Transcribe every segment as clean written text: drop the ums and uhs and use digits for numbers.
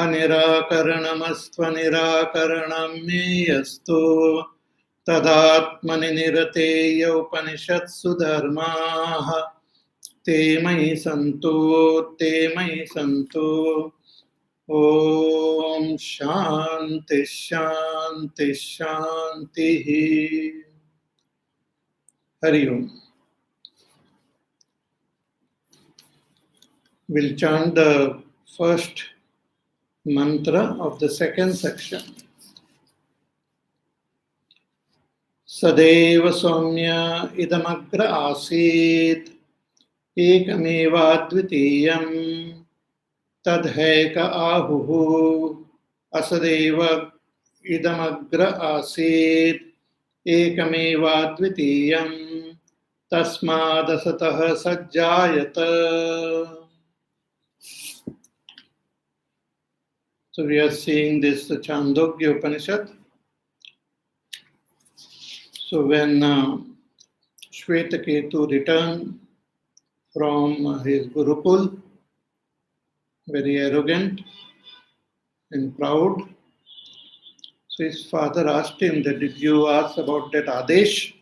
अनिराकरणमस्त्वनिराकरणं मे यस्तु तदात्मनि निरतेय उपनिषत्सु धर्माः ते मयि सन्तु ॐ शान्ति शान्ति शान्तिः हरि ओम. We'll chant the first mantra of the second section. Sadeva Somya idamagra asit ekamevadvitiyam tadhaika ahuhu asadeva idamagra asit ekamevadvitiyam tasmadasatah sajjayata. So we are seeing this Chandogya Upanishad. So when Shvetaketu returned from his Gurukul, very arrogant and proud, so his father asked him that, did you ask about that Adesh?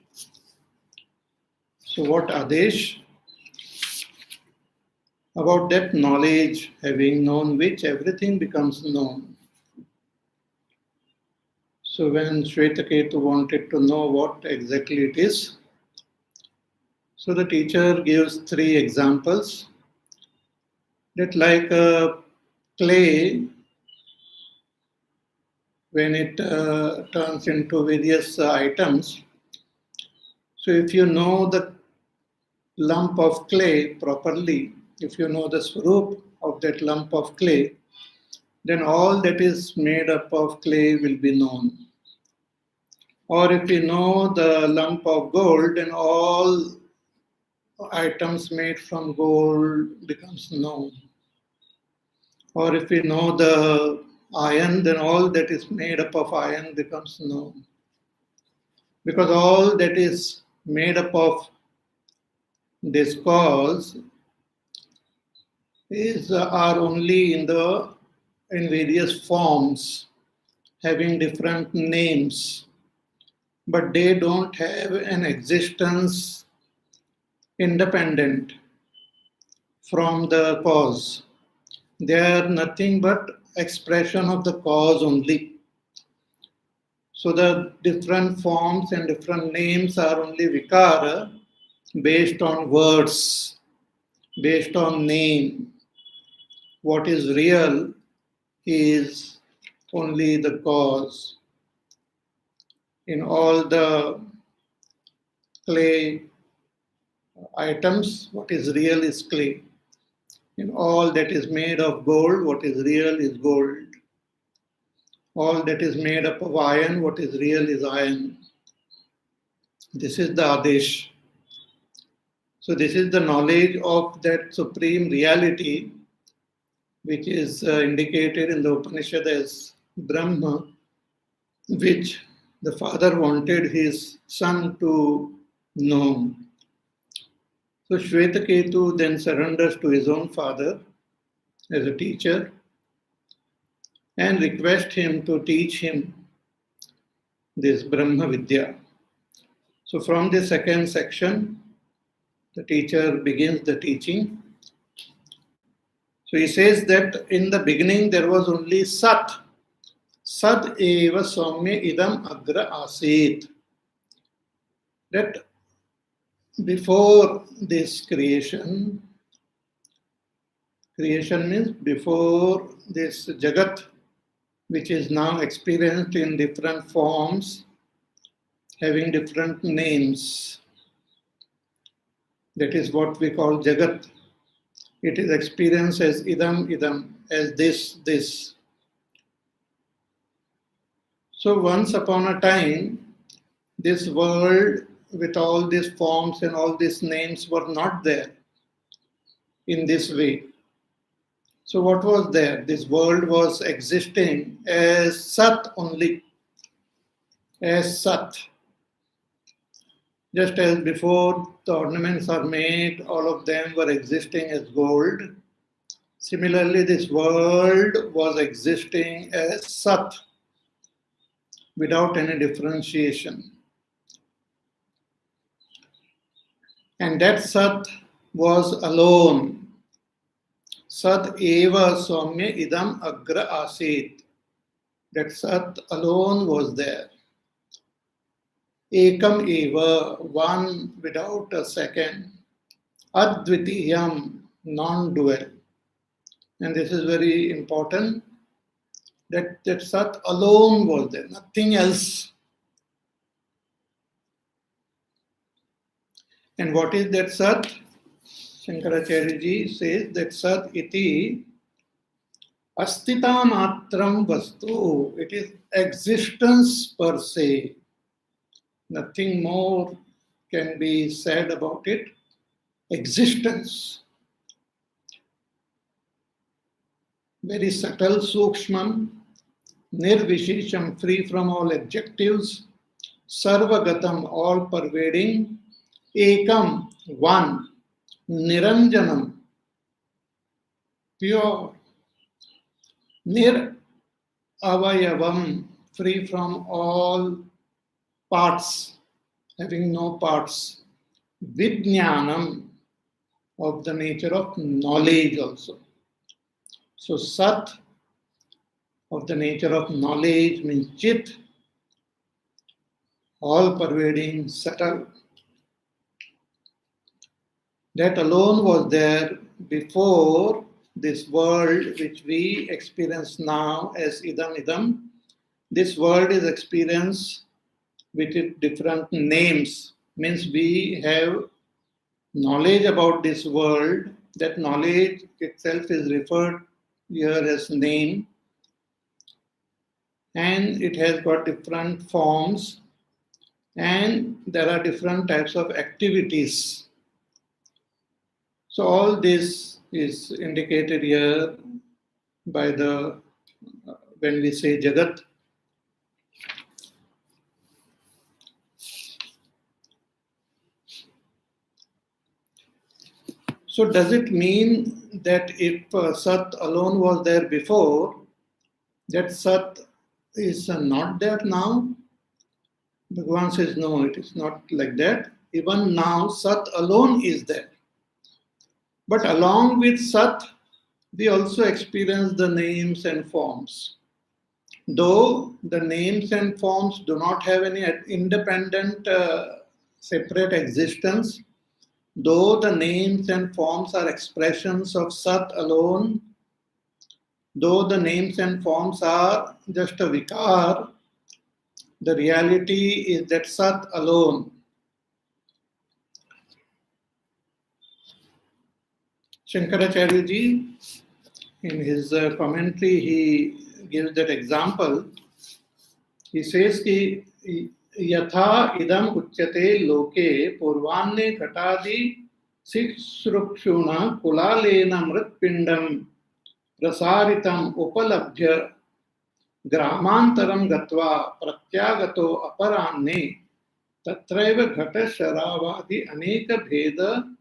So what Adesh? About that knowledge, having known which everything becomes known. So when Shvetaketu wanted to know what exactly it is, so the teacher gives 3 examples. That like a clay, when it turns into various items, so if you know the lump of clay properly, if you know the swarup of that lump of clay, then all that is made up of clay will be known. Or if you know the lump of gold, then all items made from gold becomes known. Or if you know the iron, then all that is made up of iron becomes known. Because all that is made up of this cause are only in various forms, having different names, but they don't have an existence independent from the cause. They are nothing but expression of the cause only. So the different forms and different names are only vikara based on words, based on name. What is real is only the cause. In all the clay items, what is real is clay. In all that is made of gold, what is real is gold. All that is made up of iron, what is real is iron. This is the Adesh. So this is the knowledge of that supreme reality, which is indicated in the Upanishad as Brahma, which the father wanted his son to know. So Shvetaketu then surrenders to his own father as a teacher and requests him to teach him this Brahma Vidya. So from the second section, the teacher begins the teaching. So he says that in the beginning there was only Sat. Sat eva Soumya idam agra asit. That before this creation means before this Jagat, which is now experienced in different forms, having different names. That is what we call Jagat. It is experienced as idam, as this. So once upon a time, this world with all these forms and all these names were not there in this way. So what was there? This world was existing as Sat only, as Sat. Just as before the ornaments are made, all of them were existing as gold. Similarly, this world was existing as Sat without any differentiation. And that Sat was alone. Sat eva Swami idam agra asit. That Sat alone was there. Ekam eva, one without a second. Advitiyam, non-dual. And this is very important, that Sat alone was there, nothing else. And what is that Sat? Shankaracharya ji says that Sat iti astita matram vastu. It is existence per se. Nothing more can be said about it. Existence. Very subtle, sukshmam, nirvishesham, free from all adjectives, sarvagatam, all pervading, ekam, one, niranjanam, pure, nir avayavam, free from all parts, having no parts, vijnanam, of the nature of knowledge also. So Sat, of the nature of knowledge, means Chit, all pervading, subtle. That alone was there before this world which we experience now as idam idam. This world is experienced with different names. Means we have knowledge about this world. That knowledge itself is referred here as name. And it has got different forms. And there are different types of activities. So all this is indicated here by the, when we say Jagat. So does it mean that if Sat alone was there before, that Sat is not there now? Bhagavan says, no, it is not like that. Even now, Sat alone is there. But along with Sat, we also experience the names and forms. Though the names and forms do not have any independent, separate existence, though the names and forms are expressions of Sat alone, though the names and forms are just a vikar, the reality is that Sat alone. Shankaracharya ji, in his commentary, he gives that example. He says ki yatha idam uchyate loke purvanne ghatadi sikshrukshuna kulalena mritpindam prasaritam upalabhya gramantaram gatva pratyagato aparanne tatraiva ghata sharavadi aneka bheda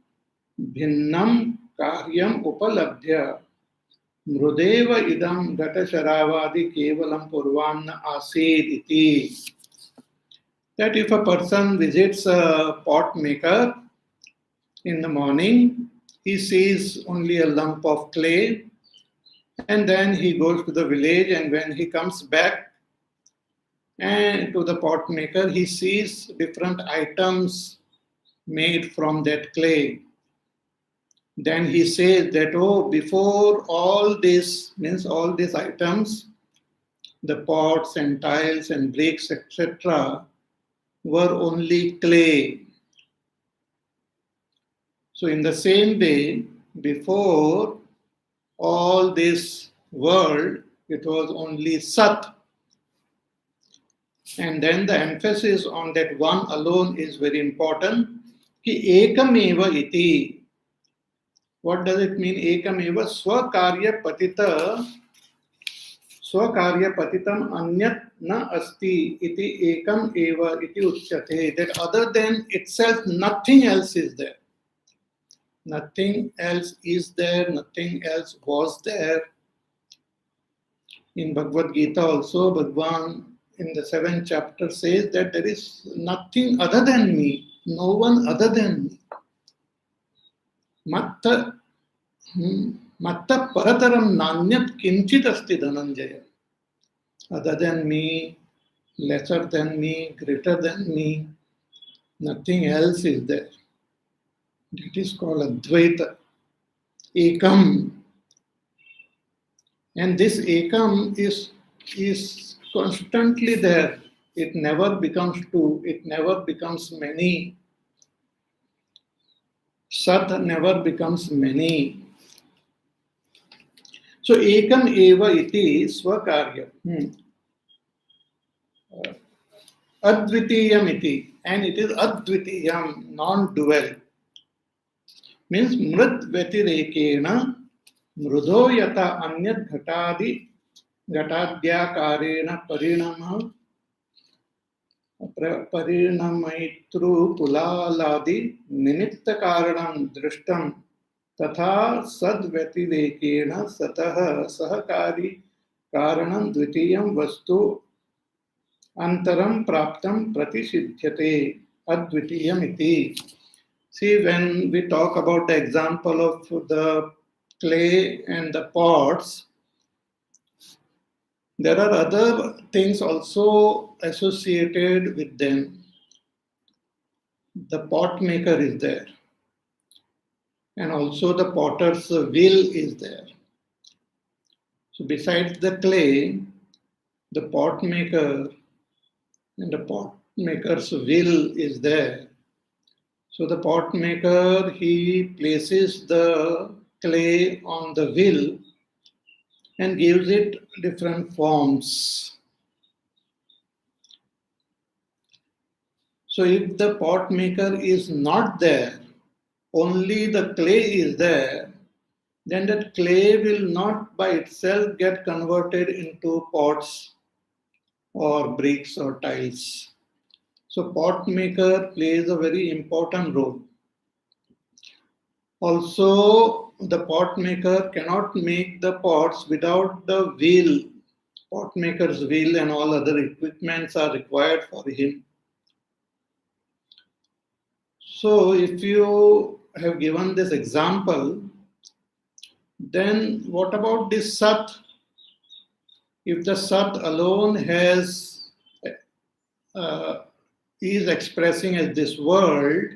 bhinnam karyam upalabhya mrudeva idam ghata sharavadi kevalam purvanna asid iti. That if a person visits a pot maker in the morning, he sees only a lump of clay, and then he goes to the village, and when he comes back and to the pot maker, he sees different items made from that clay. Then he says that, oh, before all this, means all these items, the pots and tiles and bricks, etc., were only clay. So in the same way, before all this world, it was only Sat. And then the emphasis on that one alone is very important. Ki ekam eva iti. What does it mean? Ekam eva swakarya patitam anyat na asti iti ekam eva iti uchyate. That other than itself, nothing else is there. Nothing else is there, nothing else was there. In Bhagavad Gita also, Bhagwan in the 7th chapter says that there is nothing other than me, no one other than me. Matta parataram nanyat kinchit asti dhananjaya. Other than me, lesser than me, greater than me, nothing else is there. That is called Advaita, Ekam. And this Ekam is constantly there. It never becomes two, it never becomes many. Sat never becomes many. So Ekam eva iti swakaryam. Advitiyam iti. And it is Advitiyam, non-dual. Means mrit vetirekena mrudo yata anyat ghatadi घटाद्याकारेण परिणमयितृ पुलालादि निमित्त कारणं दृष्टं तथा सद्व्यतिरेकेण सतः सहकारी कारणं द्वितीयं वस्तु अंतरं प्राप्तं प्रतिसिध्यते अद्वितीयमिति. See, when we talk about the example of the clay and the pots, there are other things also associated with them. The pot maker is there, and also the potter's wheel is there. So besides the clay, the pot maker and the pot maker's wheel is there. So the pot maker, he places the clay on the wheel and gives it different forms. So if the pot maker is not there, only the clay is there, then that clay will not by itself get converted into pots or bricks or tiles. So pot maker plays a very important role. Also, the pot maker cannot make the pots without the wheel. Pot maker's wheel and all other equipments are required for him. So if you have given this example, then what about this Sat? If the Sat alone is expressing as this world,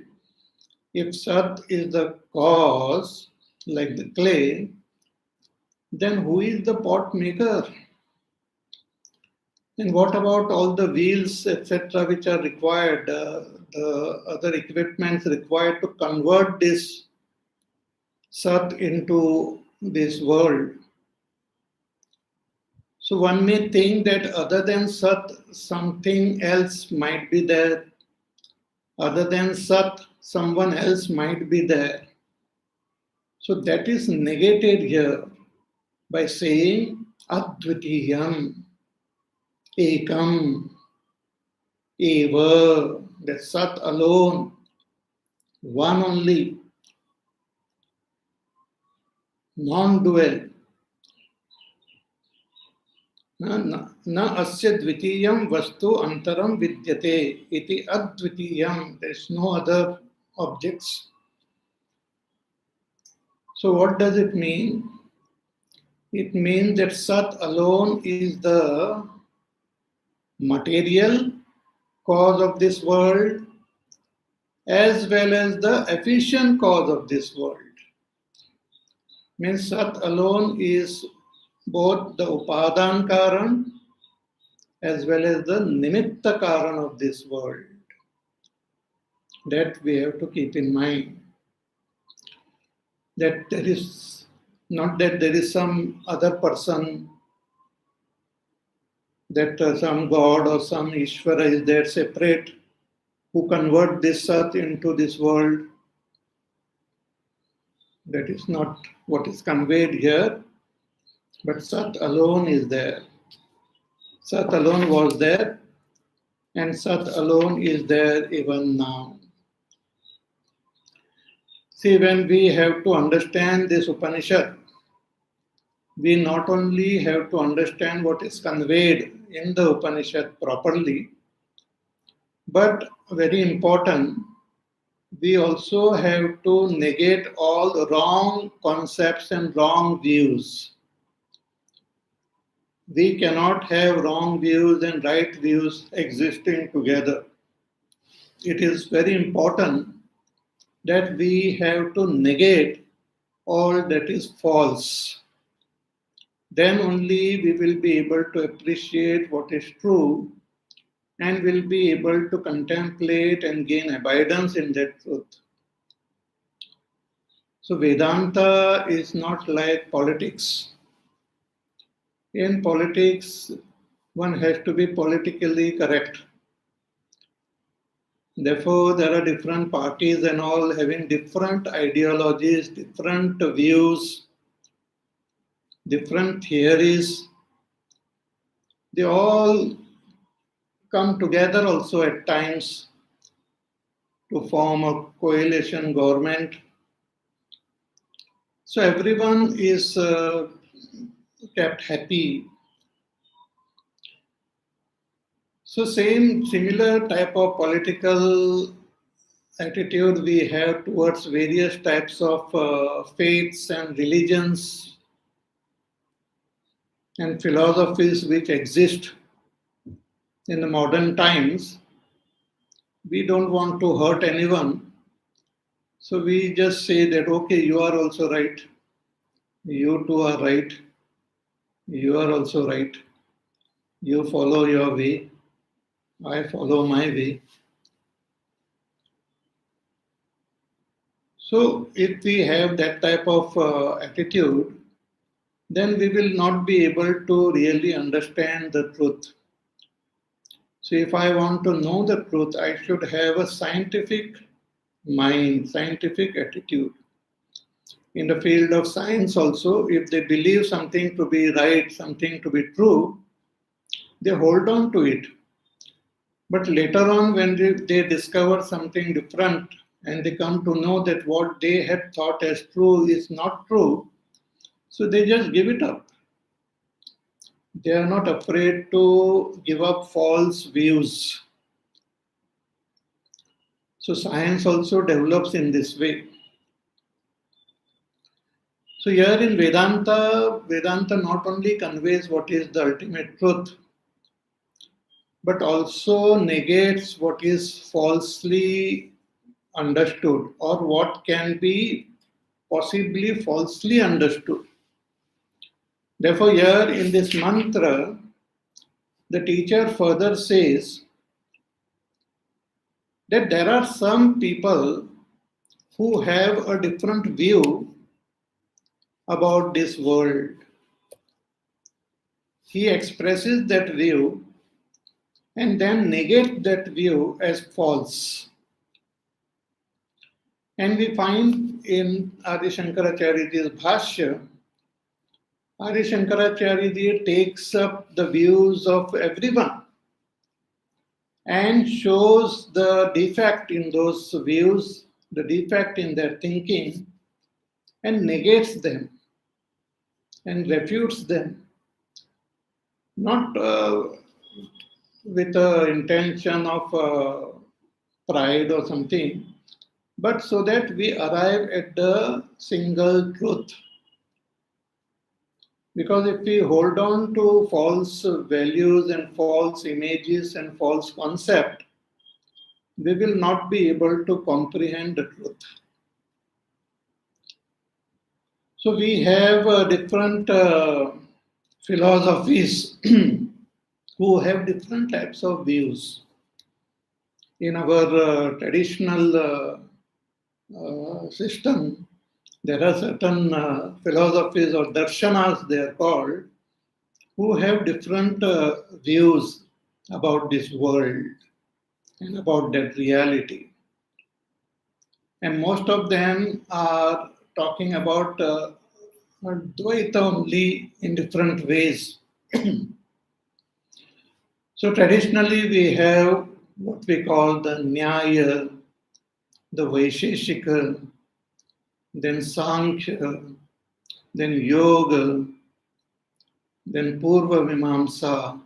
if Sat is the cause, like the clay, then who is the pot maker? And what about all the wheels, etc., which are required, the other equipments required to convert this Sat into this world? So one may think that other than Sat, something else might be there. Other than Sat, someone else might be there. So that is negated here by saying Advitiyam, Ekam, Eva, that Sat alone, one only, non-dual. Na asya dvitiyam vastu antaram vidyate iti advitiyam. There is no other objects. So what does it mean? It means that Sat alone is the material cause of this world as well as the efficient cause of this world. Means Sat alone is both the Upadan Karan as well as the Nimitta Karan of this world. That we have to keep in mind. That there is not that there is some other person, that some God or some Ishvara is there separate who convert this Sat into this world. That is not what is conveyed here. But Sat alone is there. Sat alone was there, and Sat alone is there even now. See, when we have to understand this Upanishad, we not only have to understand what is conveyed in the Upanishad properly, but very important, we also have to negate all wrong concepts and wrong views. We cannot have wrong views and right views existing together. It is very important that we have to negate all that is false. Then only we will be able to appreciate what is true and will be able to contemplate and gain abidance in that truth. So Vedanta is not like politics. In politics, one has to be politically correct. Therefore, there are different parties and all having different ideologies, different views, different theories. They all come together also at times to form a coalition government. So everyone is kept happy. So similar type of political attitude we have towards various types of faiths and religions and philosophies which exist in the modern times. We don't want to hurt anyone. So we just say that, okay, you are also right. You too are right. You are also right. You follow your way. I follow my way. So if we have that type of attitude, then we will not be able to really understand the truth. So if I want to know the truth, I should have a scientific mind, scientific attitude. In the field of science also, if they believe something to be right, something to be true, they hold on to it. But later on, when they discover something different and they come to know that what they had thought as true is not true, so they just give it up. They are not afraid to give up false views. So science also develops in this way. So here in Vedanta, Vedanta not only conveys what is the ultimate truth, but also negates what is falsely understood or what can be possibly falsely understood. Therefore, here in this mantra, the teacher further says that there are some people who have a different view about this world. He expresses that view and then negates that view as false. And we find in Adi Shankaracharya's Bhashya, Adi Shankaracharya takes up the views of everyone and shows the defect in those views, the defect in their thinking, and negates them and refutes them. Not with the intention of pride or something, but so that we arrive at the single truth. Because if we hold on to false values and false images and false concept, we will not be able to comprehend the truth. So we have different philosophies who have different types of views. In our traditional system, there are certain philosophies or darshanas, they are called, who have different views about this world and about that reality. And most of them are talking about Dvaita only in different ways. So traditionally we have what we call the Nyaya, the Vaisheshika, then Sankhya, then Yoga, then Purva Mimamsa,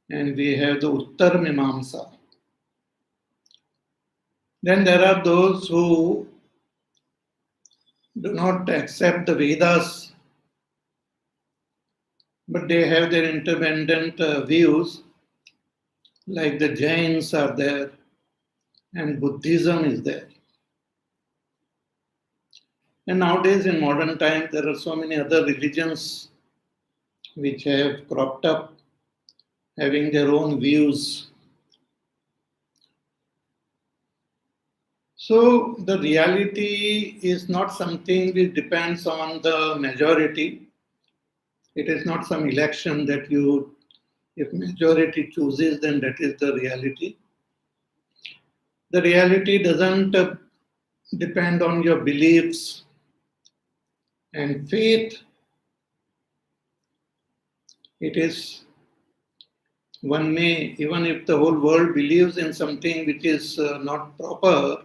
and we have the Uttar Mimamsa. Then there are those who do not accept the Vedas, but they have their independent views, like the Jains are there, and Buddhism is there. And nowadays, in modern times, there are so many other religions which have cropped up, having their own views. So the reality is not something which depends on the majority. It is not some election that if majority chooses, then that is the reality. The reality doesn't depend on your beliefs and faith. It is, one may, even if the whole world believes in something which is not proper,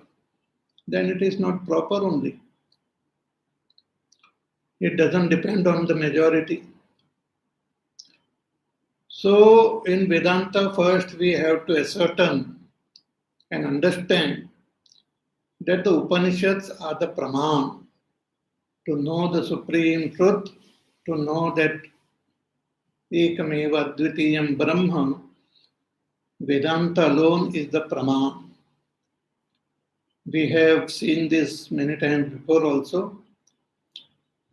then it is not proper only. It doesn't depend on the majority. So in Vedanta, first we have to ascertain and understand that the Upanishads are the praman, to know the supreme truth, to know that Ekameva Advitiyam Brahma, Vedanta alone is the praman. We have seen this many times before also,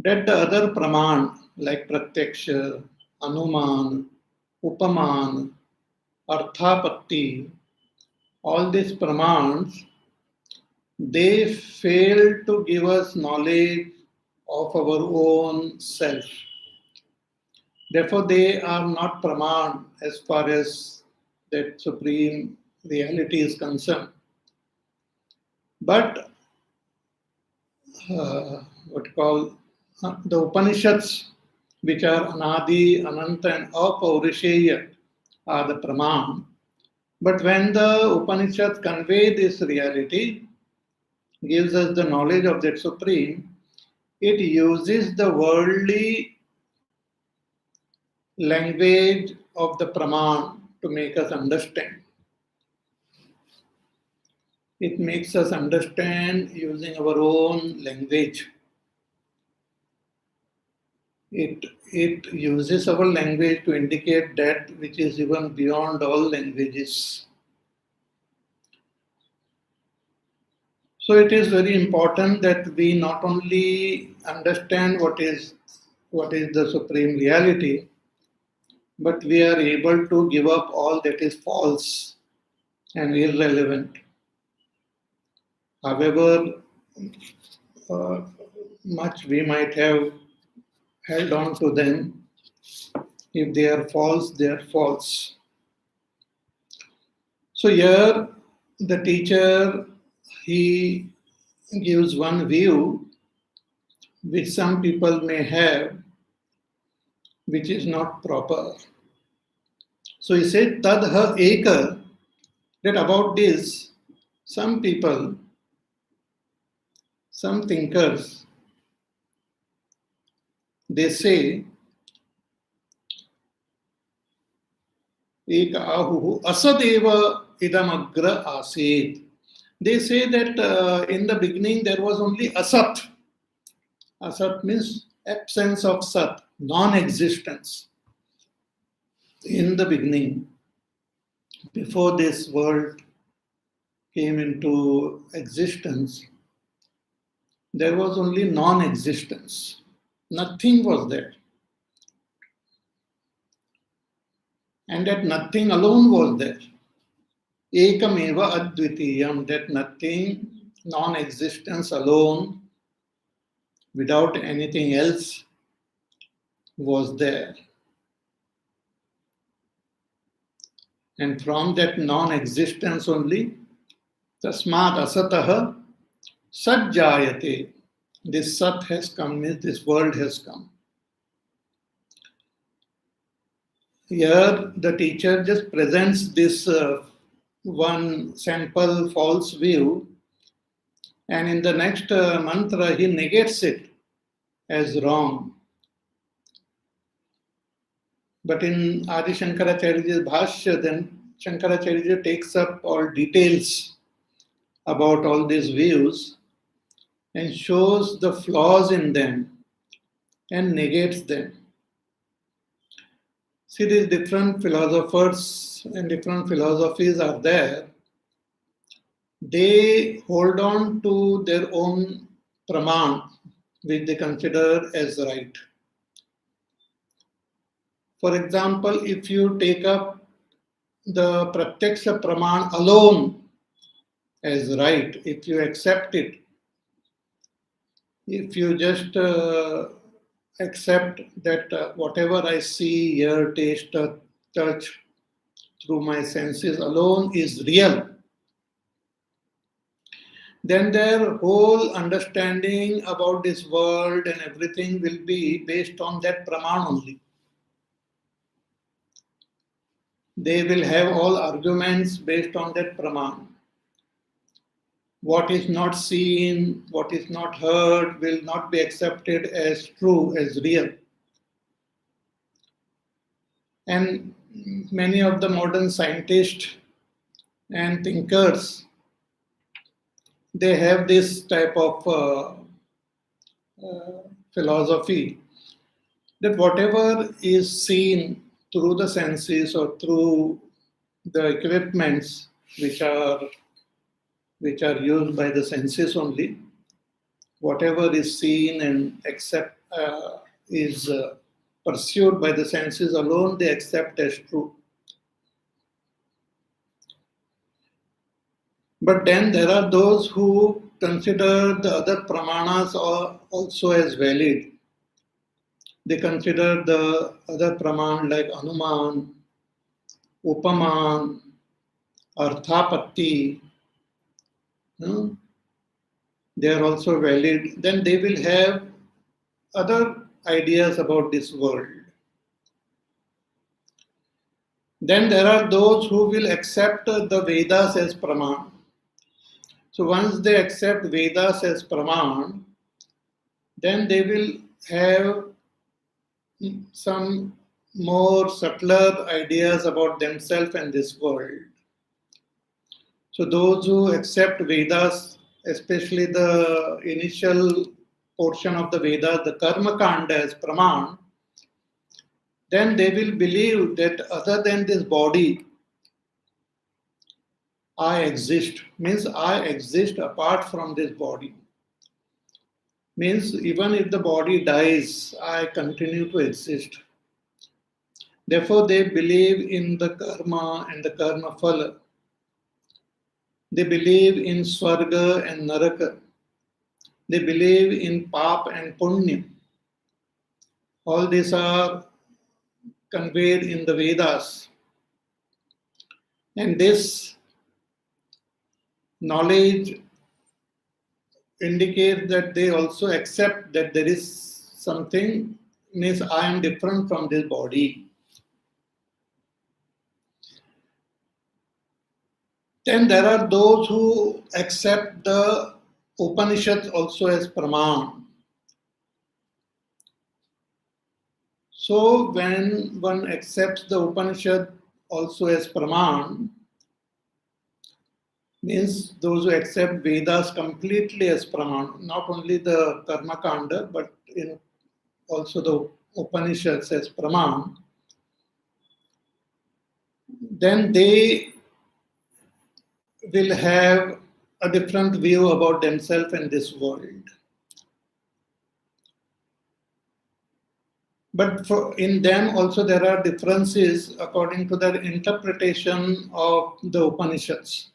that the other praman like Pratyaksha, Anuman, Upaman, Arthapatti, all these pramans, they fail to give us knowledge of our own self. Therefore, they are not praman as far as that supreme reality is concerned. But the Upanishads, which are Anadi, Ananta, and Apaurisheya, are the praman. But when the Upanishads convey this reality, gives us the knowledge of that supreme, it uses the worldly language of the praman to make us understand. It makes us understand using our own language. It uses our language to indicate that which is even beyond all languages. So it is very important that we not only understand what is the supreme reality, but we are able to give up all that is false and irrelevant. However much we might have held on to them, if they are false, they are false. So here the teacher, he gives one view which some people may have, which is not proper. So he said, Tadha Eka, that about this, some people, some thinkers, they say, Eka ahuhu asadeva idamagra asid. They say that in the beginning there was only asat. Asat means absence of sat, non-existence. In the beginning, before this world came into existence, there was only non-existence. Nothing was there. And that nothing alone was there. Ekameva advitiyam, that nothing, non-existence alone, without anything else, was there. And from that non-existence only, tasmad asataha sajjayate, this sat has come, means this world has come. Here the teacher just presents this one sample false view And in the next mantra, he negates it as wrong. But in Adi Shankaracharya's Bhashya, then Shankaracharya takes up all details about all these views and shows the flaws in them and negates them. See, these different philosophers and different philosophies are there. They hold on to their own praman, which they consider as right. For example, if you take up the pratyaksha praman alone as right, if you accept it, if you just accept that whatever I see, hear, taste, touch through my senses alone is real, then their whole understanding about this world and everything will be based on that praman only. They will have all arguments based on that praman. What is not seen, what is not heard will not be accepted as true, as real. And many of the modern scientists and thinkers, they have this type of philosophy that whatever is seen through the senses or through the equipments which are used by the senses only, whatever is seen and is pursued by the senses alone, they accept as true. But then there are those who consider the other pramanas also as valid. They consider the other praman like Anuman, Upaman, Arthapatti. They are also valid. Then they will have other ideas about this world. Then there are those who will accept the Vedas as praman. So once they accept Vedas as praman, then they will have some more subtler ideas about themselves and this world. So those who accept Vedas, especially the initial portion of the Vedas, the Karma Kanda as praman, then they will believe that other than this body, I exist. Means I exist apart from this body. Means even if the body dies, I continue to exist. Therefore, they believe in the karma and the karma phala. They believe in swarga and naraka. They believe in pap and punya. All these are conveyed in the Vedas. And this knowledge indicates that they also accept that there is something, means I am different from this body. Then there are those who accept the Upanishads also as praman. So when one accepts the Upanishad also as praman, means those who accept Vedas completely as praman, not only the Karma Kanda, but also the Upanishads as praman, then they will have a different view about themselves and this world. But in them also there are differences according to their interpretation of the Upanishads.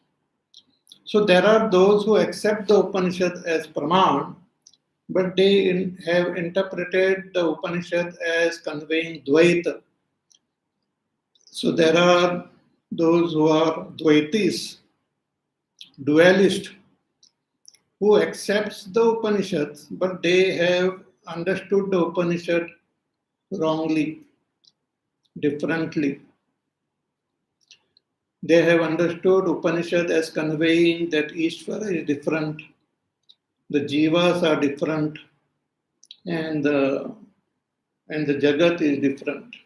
So there are those who accept the Upanishad as praman, but they have interpreted the Upanishad as conveying Dvaita. So there are those who are Dvaitis, dualist, who accepts the Upanishads, but they have understood the Upanishad wrongly, differently. They have understood Upanishad as conveying that Ishvara is different. the jivas are different, and the jagat is different.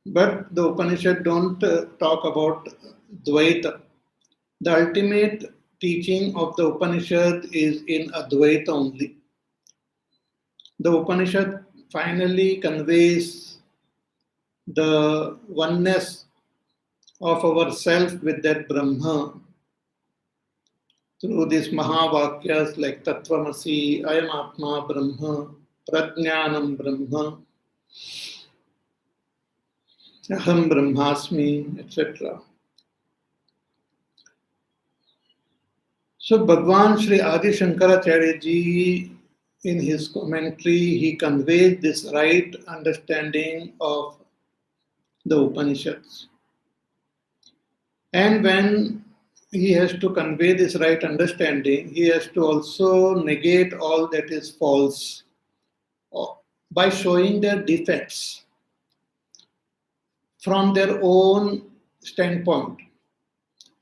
But the Upanishad don't talk about Dvaita. The ultimate teaching of the Upanishad is in Advaita only. The Upanishad finally conveys the oneness of ourself with that Brahma through these Mahavakyas like Tattvamasi, Ayam Atma Brahma, Prajnanam Brahma, Aham Brahmasmi, etc. So Bhagwan Sri Adi Shankaracharya ji, in his commentary, he conveys this right understanding of the Upanishads. And when he has to convey this right understanding, he has to also negate all that is false by showing their defects from their own standpoint.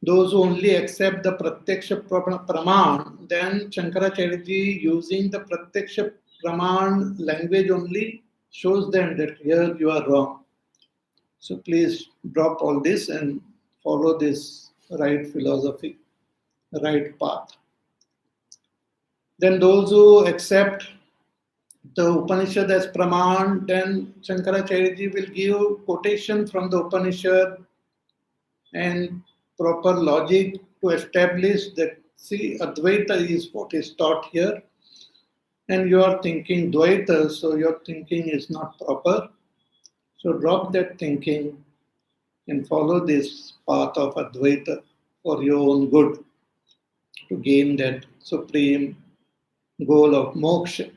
Those who only accept the Pratyaksha Praman, then Shankaracharya ji, using the Pratyaksha Praman language only, shows them that here you are wrong. So please drop all this and follow this right philosophy, right path. Then those who accept the Upanishad as Praman, then Shankaracharya ji will give quotation from the Upanishad and proper logic to establish that, see, Advaita is what is taught here, and you are thinking Dvaita, so your thinking is not proper. So drop that thinking and follow this path of Advaita for your own good, to gain that supreme goal of moksha.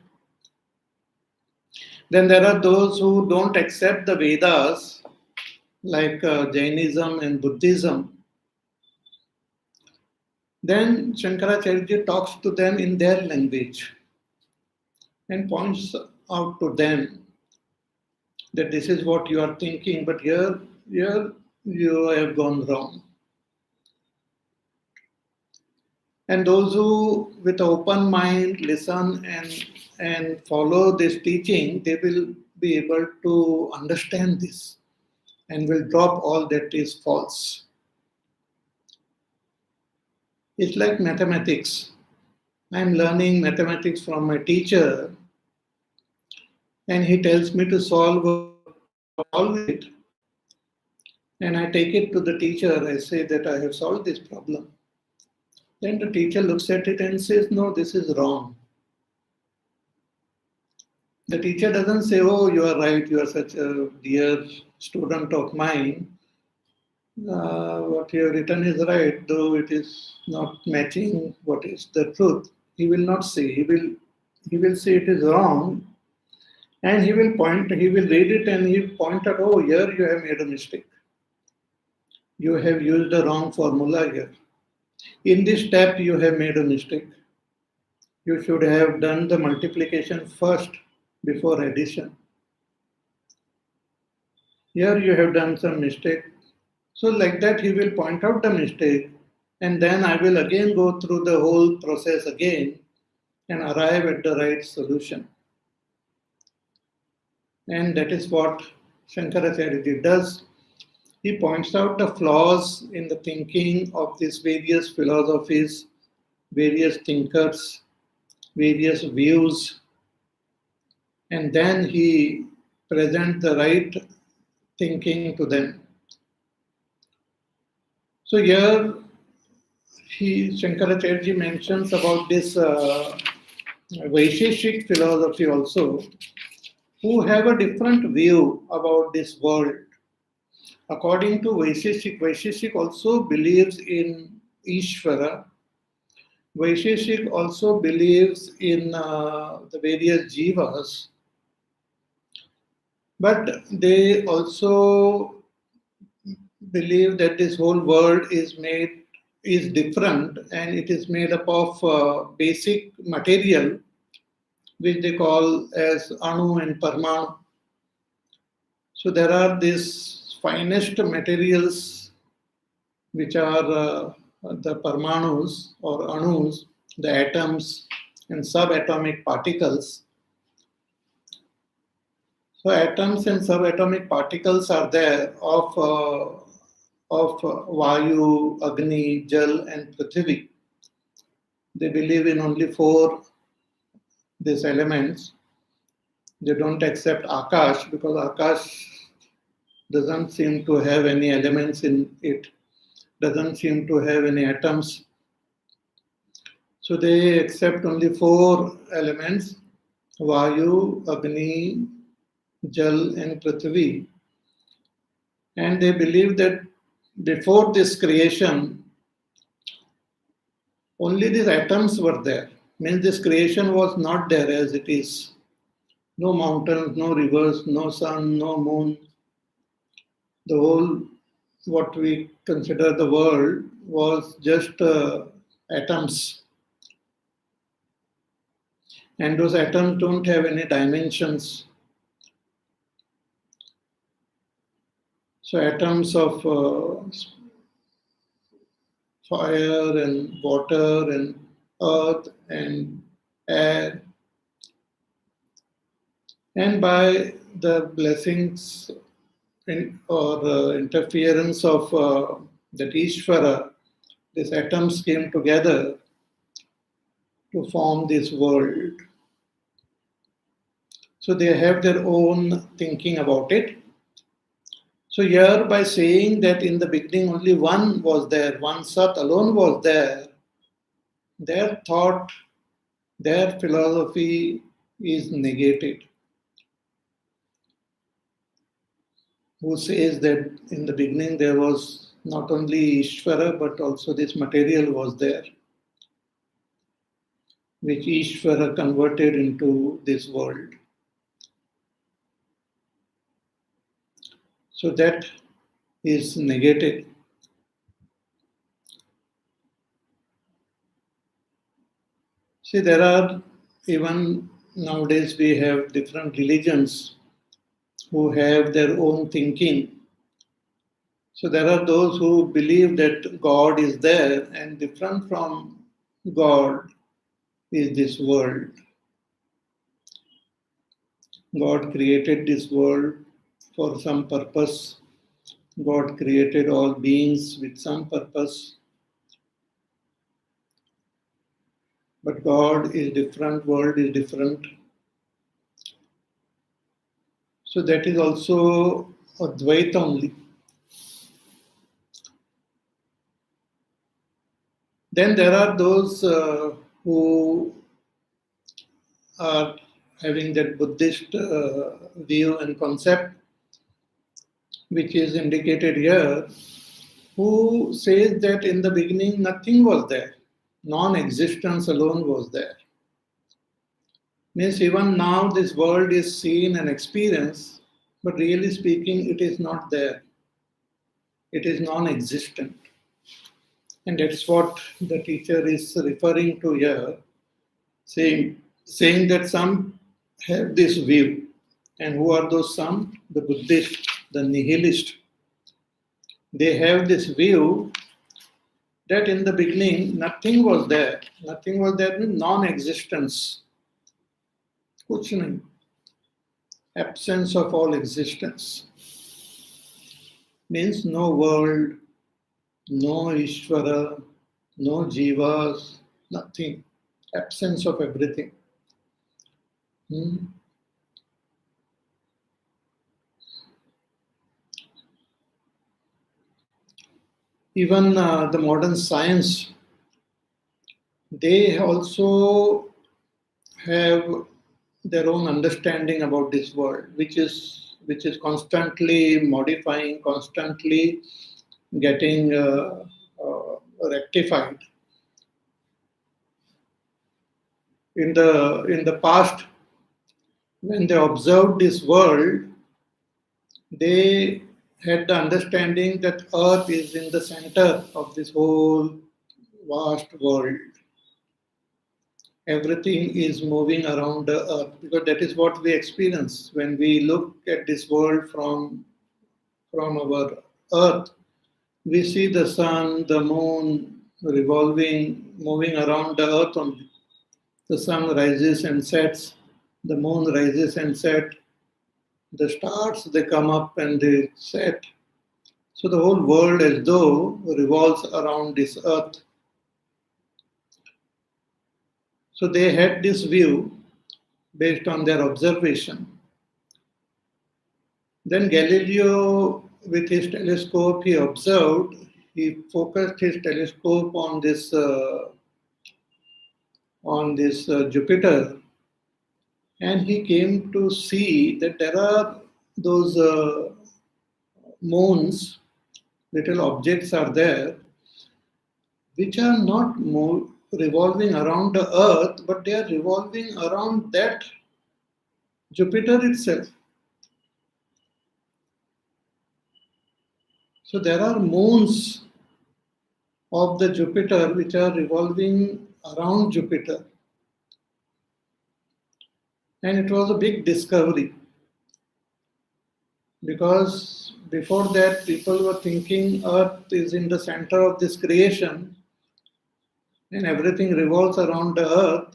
Then there are those who don't accept the Vedas, like Jainism and Buddhism. Then Shankaracharya talks to them in their language and points out to them that this is what you are thinking, but here you have gone wrong. And those who with open mind listen and follow this teaching, they will be able to understand this and will drop all that is false. It's like mathematics. I'm learning mathematics from my teacher, and he tells me to solve it. And I take it to the teacher. I say that I have solved this problem. Then the teacher looks at it and says, no, this is wrong. The teacher doesn't say, oh, you are right, you are such a dear student of mine. What you have written is right, though it is not matching what is the truth. He will not say. He will say it is wrong, and he will read it and he will point out, oh, here you have made a mistake. You have used the wrong formula here. In this step, you have made a mistake. You should have done the multiplication first before addition. Here you have done some mistake. So like that, he will point out the mistake, and then I will again go through the whole process again and arrive at the right solution. And that is what Shankaracharya does. He points out the flaws in the thinking of these various philosophies, various thinkers, various views, and then he presents the right thinking to them. So here Shankaracharya mentions about this Vaisheshik philosophy also, who have a different view about this world. According to Vaisheshik also believes in Ishvara. Vaisheshik also believes in the various jivas, but they also believe that this whole world is different, and it is made up of basic material, which they call as Anu and Parmanu. So there are these finest materials which are the parmanus or anus, the atoms and subatomic particles. So atoms and subatomic particles are there of Vayu, Agni, Jal, and Prithvi. They believe in only four these elements. They don't accept Akash because Akash doesn't seem to have any elements in it, doesn't seem to have any atoms. So they accept only four elements: Vayu, Agni, Jal, and Prithvi. And they believe that before this creation, only these atoms were there. Means this creation was not there as it is. No mountains, no rivers, no sun, no moon. The whole, what we consider the world, was just atoms. And those atoms don't have any dimensions. So atoms of fire and water and earth and air, and by the blessings or interference of that Ishvara, these atoms came together to form this world. So they have their own thinking about it. So here, by saying that in the beginning only one was there, one Sat alone was there, their thought, their philosophy is negated. Who says that in the beginning there was not only Ishvara but also this material was there, which Ishvara converted into this world. So that is negated. See, there are, even nowadays we have different religions who have their own thinking. So there are those who believe that God is there, and different from God is this world. God created this world for some purpose. God created all beings with some purpose. But God is different, world is different. So that is also Advaita only. Then there are those who are having that Buddhist view and concept, which is indicated here, who says that in the beginning nothing was there. Non-existence alone was there. Means even now this world is seen and experienced, but really speaking it is not there. It is non-existent. And that's what the teacher is referring to here, saying that some have this view. And who are those some? The Buddhist, the nihilist. They have this view that in the beginning nothing was there. Nothing was there means non-existence. Kuch nahi. Absence of all existence. Means no world, no Ishvara, no Jivas, nothing. Absence of everything. Even the modern science, they also have their own understanding about this world, which is constantly modifying, constantly getting rectified. In the past, when they observed this world, they had the understanding that Earth is in the center of this whole vast world. Everything is moving around the Earth, because that is what we experience when we look at this world from our Earth. We see the sun, the moon revolving, moving around the earth only. The sun rises and sets, the moon rises and sets, the stars they come up and they set. So the whole world as though revolves around this earth. So they had this view based on their observation. Then Galileo, with his telescope, he observed, he focused his telescope on this Jupiter, and he came to see that there are those moons, little objects are there, which are not revolving around the earth, but they are revolving around that Jupiter itself. So there are moons of the Jupiter which are revolving around Jupiter. And it was a big discovery, because before that people were thinking Earth is in the center of this creation and everything revolves around the Earth,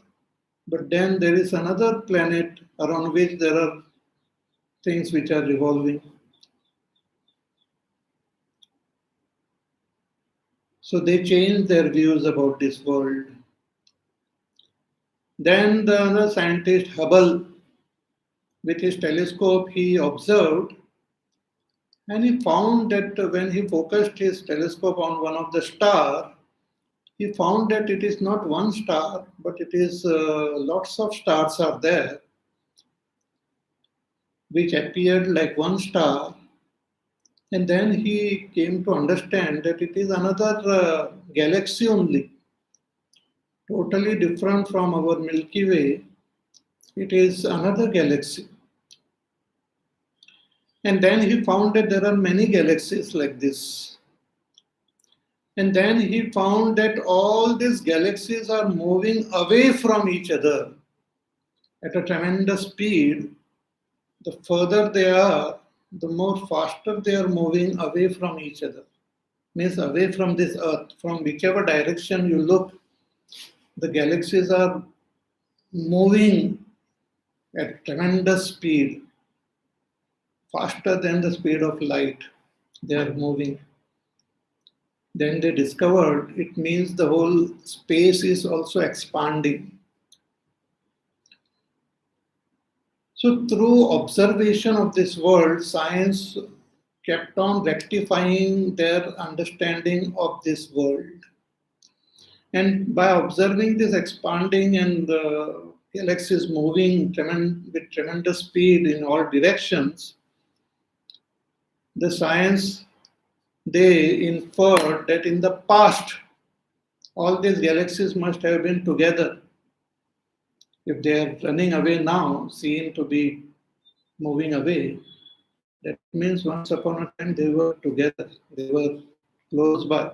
but then there is another planet around which there are things which are revolving. So they changed their views about this world. Then the other scientist, Hubble, with his telescope, he observed, and he found that when he focused his telescope on one of the stars, he found that it is not one star, but it is lots of stars are there, which appeared like one star. And then he came to understand that it is another galaxy only, totally different from our Milky Way. It is another galaxy. And then he found that there are many galaxies like this. And then he found that all these galaxies are moving away from each other at a tremendous speed. The further they are, the more faster they are moving away from each other. Means away from this earth. From whichever direction you look, the galaxies are moving at tremendous speed, faster than the speed of light. They are moving. Then they discovered it means the whole space is also expanding. So through observation of this world, science kept on rectifying their understanding of this world. And by observing this expanding and the galaxies moving with tremendous speed in all directions, the science, they inferred that in the past, all these galaxies must have been together. If they are running away now, seen to be moving away, that means once upon a time they were together, they were close by.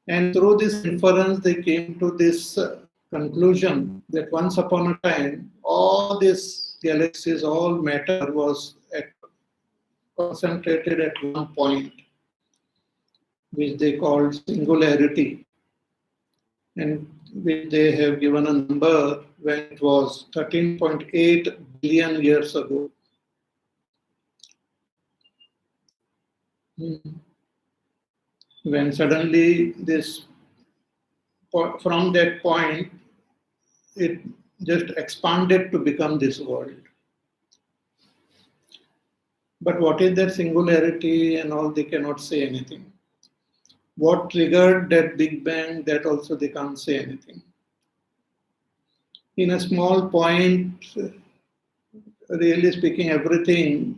And through this inference, they came to this conclusion that once upon a time, all these galaxies, all matter was concentrated at one point, which they called singularity, and which they have given a number when it was 13.8 billion years ago. When suddenly from that point, it just expanded to become this world. But what is that singularity and all, they cannot say anything. What triggered that Big Bang, that also they can't say anything. In a small point, really speaking, everything,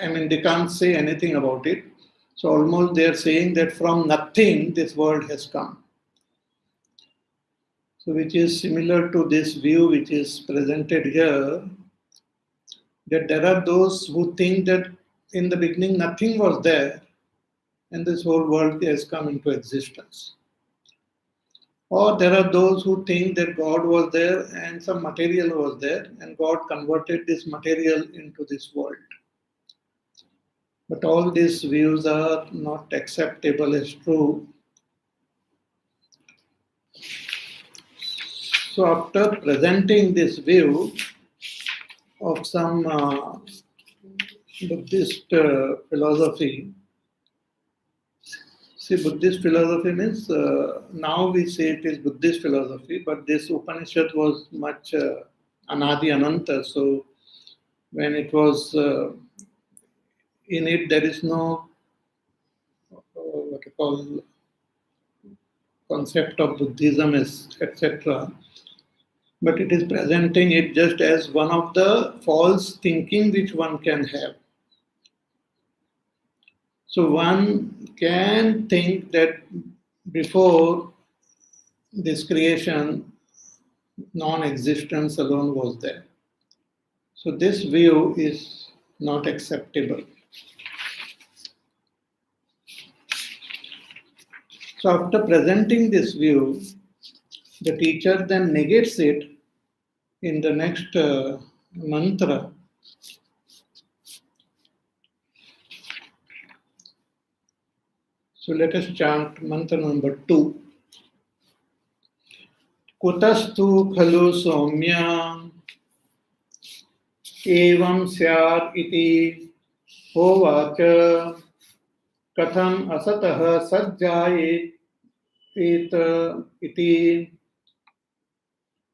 they can't say anything about it. So almost they are saying that from nothing, this world has come. So which is similar to this view which is presented here, that there are those who think that in the beginning nothing was there and this whole world has come into existence. Or there are those who think that God was there and some material was there and God converted this material into this world. But all these views are not acceptable as true. So after presenting this view of some Buddhist philosophy, see, Buddhist philosophy means now we say it is Buddhist philosophy, but this Upanishad was much Anadi Ananta. So when it was in it, there is no what you call concept of Buddhism, etc. But it is presenting it just as one of the false thinking which one can have. So one can think that before this creation, non-existence alone was there. So this view is not acceptable. So after presenting this view, the teacher then negates it in the next mantra. So let us chant mantra number 2. Kutastu khalu somya evam syar iti hovacha katham asatah sajjayet iti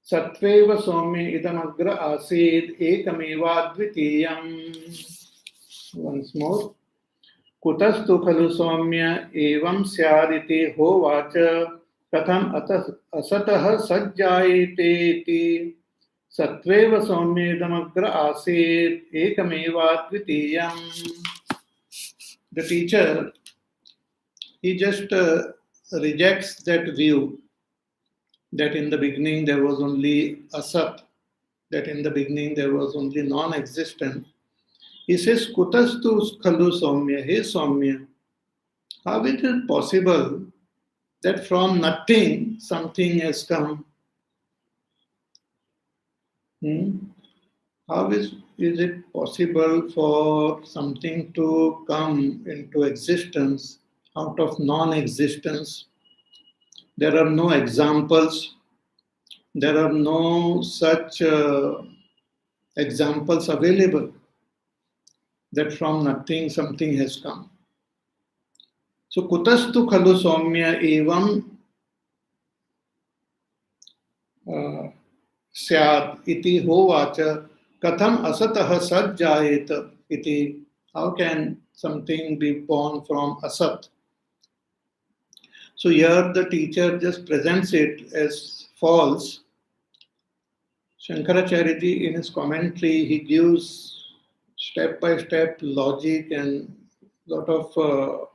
satveva somya idamagra asid ekameva dvitiyam. Once more. Kutastu khalu somya evam syariti hovacha katham asatah sajjayete iti satveva somyedamagra asid ekameva dvitiyam. The teacher, he just rejects that view that in the beginning there was only asat, that in the beginning there was only non-existent. He says, Kutastu khalu somya, hey somya, how it is possible that from nothing something has come? How is it possible for something to come into existence out of non-existence? There are no examples. There are no such examples available that from nothing something has come. So kutastu khalu somya evam syad iti hovacha katham asatah sajjayet iti. How can something be born from asat? So here the teacher just presents it as false. Shankaracharya in his commentary, he gives step-by-step logic and lot of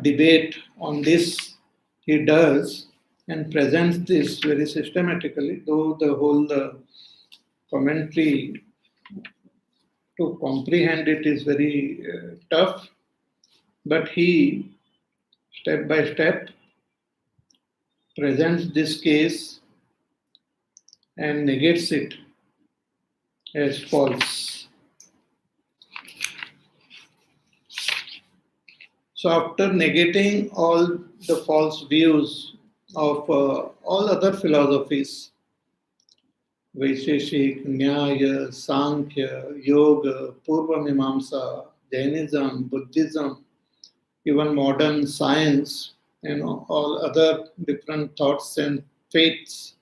debate on this he does and presents this very systematically, though the whole commentary to comprehend it is very tough, but he step by step presents this case and negates it as false. So after negating all the false views of all other philosophies, Vaisheshik, Nyaya, Sankhya, Yoga, Purva Mimamsa, Jainism, Buddhism, even modern science, all other different thoughts and faiths,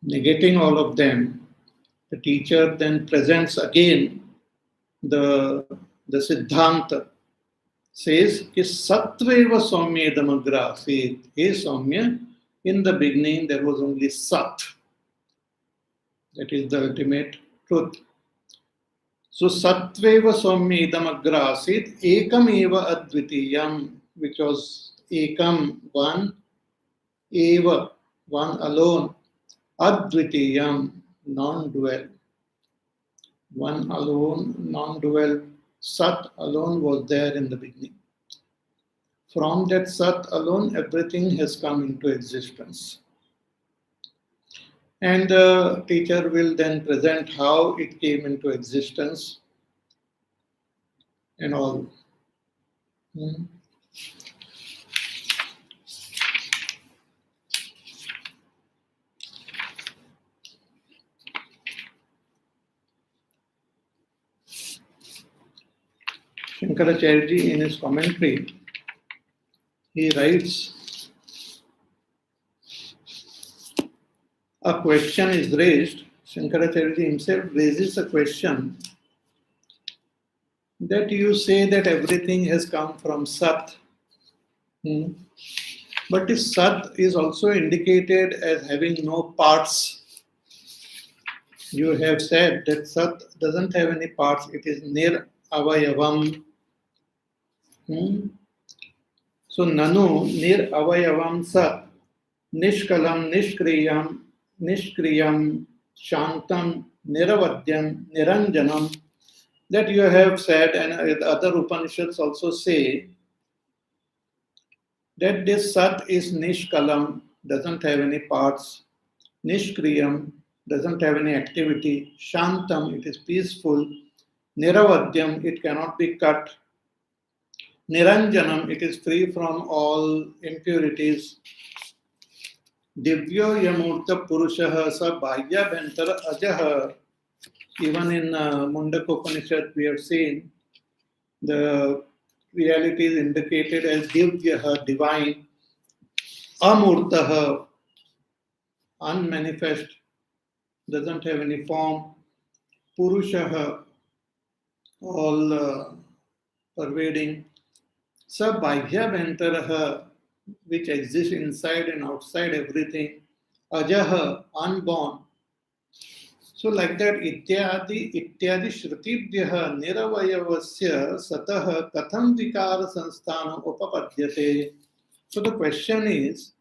negating all of them, the teacher then presents again the Siddhanta, says ki satveva somya damagra asit. Hey somya, in the beginning there was only sat. That is the ultimate truth. So satveva somya damagra asit ekam eva advitiyam, which was ekam, one, eva, one alone, advitiyam, non-dual. One alone, non-dual, Sat alone was there in the beginning. From that Sat alone, everything has come into existence. And the teacher will then present how it came into existence and all. Hmm. Shankaracharya in his commentary, he writes, a question is raised. Shankaracharya himself raises a question that you say that everything has come from Sat. Hmm. But if Sat is also indicated as having no parts, you have said that Sat doesn't have any parts, it is nir avayavam. Hmm. So nanu nir avayavam Sat nishkalam nishkriyam shantam niravadyam niranjanam, that you have said, and other Upanishads also say that this Sat is nishkalam, doesn't have any parts, nishkriyam, doesn't have any activity, shantam, it is peaceful, niravadyam, it cannot be cut, niranjanam, it is free from all impurities, divyo yamurta purushaha sa bhagyabhantara ajaha. Even in Mundaka Upanishad we have seen the reality is indicated as divyaha, divine, amurtaha, unmanifest, doesn't have any form, purushaha, all pervading, sabhayabhantaraha, which exists inside and outside everything, ajaha, unborn. So like that, ityadi shrutibhyaha niravayavasya satah katham vikara sansthanam upapadyate. So the question is,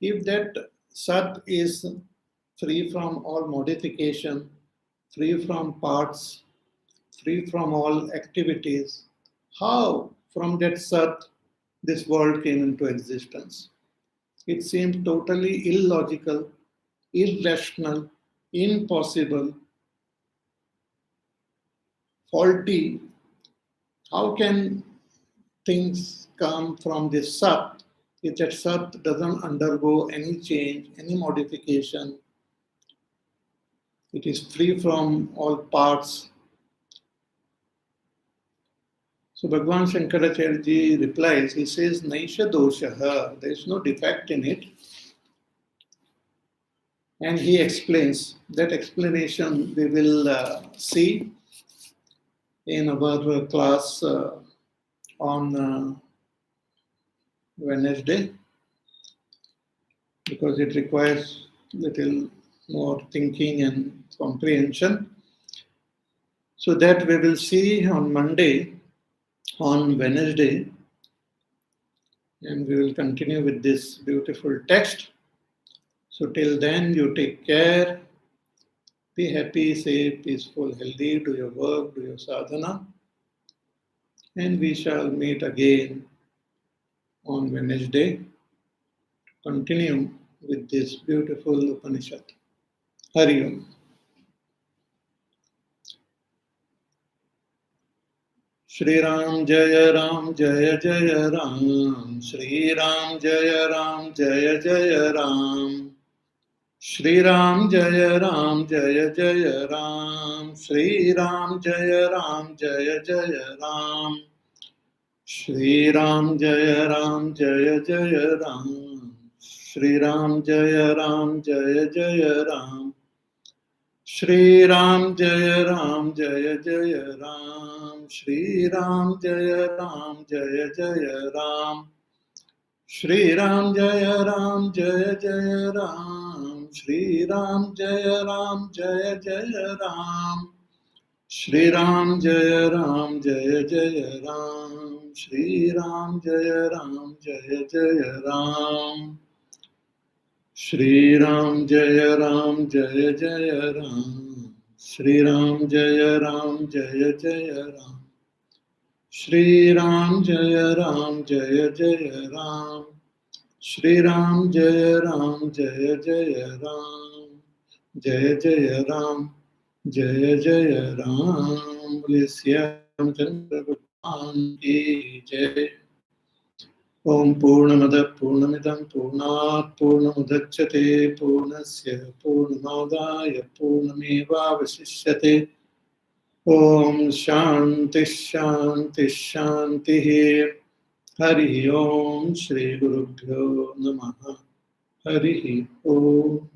if that Sat is free from all modification, free from parts, free from all activities, how from that Sat this world came into existence? It seems totally illogical, irrational, impossible, faulty. How can things come from this Sat if that Sat doesn't undergo any change, any modification? It is free from all parts. So Bhagavan Shankaracharya replies, he says, Naisha doshaha, there is no defect in it. And he explains, that explanation we will see in our class on Wednesday, because it requires little more thinking and comprehension. So that we will see on Monday, on Wednesday, and we will continue with this beautiful text. So till then, you take care, be happy, safe, peaceful, healthy, do your work, do your sadhana, and we shall meet again on Wednesday to continue with this beautiful Upanishad. Hari Om. Shri Ram Jaya Ram Jaya Jaya Ram, Shri Ram Jaya Ram Jaya Jaya Ram, Shri Ram Jaya Ram Jaya Jaya Ram, Shri Ram Jaya Ram Jaya Jaya Ram, Shri Ram Jaya Ram Jaya Jaya Ram, Shri Ram Jaya Ram Jaya Jaya Ram, Shri Ram Jaya Ram Jaya Jaya Ram, Shri Ram Jaya Ram Jaya Jaya Ram, Shri Ram Jaya Ram Jaya Jaya Ram, Shri Ram Jaya Ram Jaya Jaya Ram, Shri Ram Jaya Ram Jaya Jaya Ram, Shri Ram Jaya Ram Jaya Jaya Ram, Shri Ram Jaya Ram Jaya Jaya Ram, Shri Ram Jaya Ram Jaya Jaya Ram, Shri Ram Jaya Ram Jaya Jaya Ram, Shri Ram Jaya Ram Jaya Jaya Ram. जय जय राम, जय जय राम। बोले सिया रामचंद्र भगवान की जय। ओम पूर्णमदः पूर्णमिदं पूर्णात् पूर्णमुदच्यते पूर्णस्य पूर्णमादाय पूर्णमेवावशिष्यते। ओम शांति शांति शांति। हरि ओम श्री गुरुभ्यो नमः। हरि ओम।